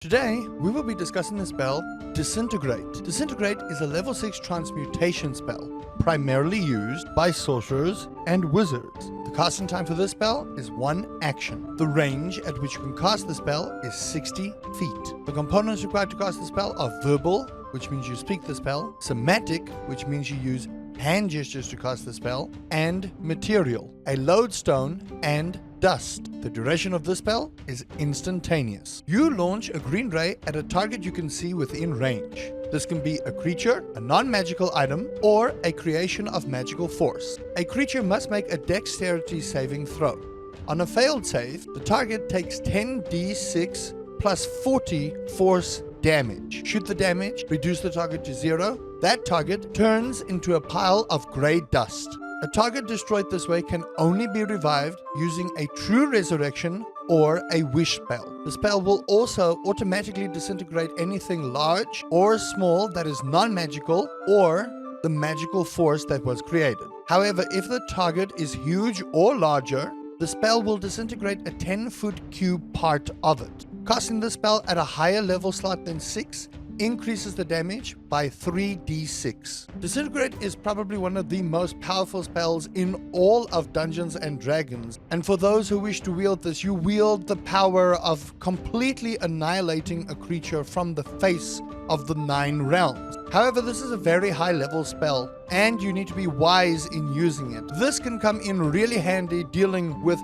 Today, we will be discussing the spell Disintegrate. Disintegrate is a level 6 transmutation spell, primarily used by sorcerers and wizards. The casting time for this spell is 1 action. The range at which you can cast the spell is 60 feet. The components required to cast the spell are verbal, which means you speak the spell, somatic, which means you use hand gestures to cast the spell, and material, a lodestone, and dust. The duration of this spell is instantaneous. You launch a green ray at a target you can see within range. This can be a creature, a non-magical item, or a creation of magical force. A creature must make a dexterity saving throw. On a failed save, the target takes 10d6 plus 40 force damage. Should the damage reduce the target to 0, that target turns into a pile of grey dust. A target destroyed this way can only be revived using a true resurrection or a wish spell. The spell will also automatically disintegrate anything large or small that is non-magical or the magical force that was created. However, if the target is huge or larger, the spell will disintegrate a 10-foot cube part of it. Casting the spell at a higher level slot than 6 increases the damage by 3d6. Disintegrate is probably one of the most powerful spells in all of Dungeons and Dragons, and for those who wish to wield this, you wield the power of completely annihilating a creature from the face of the 9 realms. However, this is a very high level spell, and you need to be wise in using it. This can come in really handy dealing with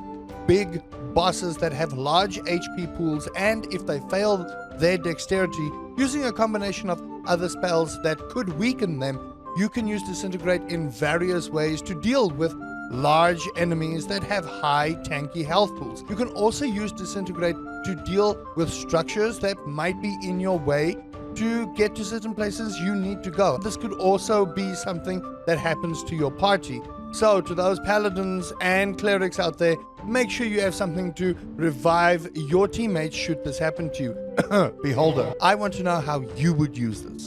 big bosses that have large HP pools, and if they fail their dexterity, using a combination of other spells that could weaken them, you can use Disintegrate in various ways to deal with large enemies that have high tanky health pools. You can also use Disintegrate to deal with structures that might be in your way to get to certain places you need to go. This could also be something that happens to your party. So to those paladins and clerics out there, make sure you have something to revive your teammates should this happen to you. Beholder, I want to know how you would use this.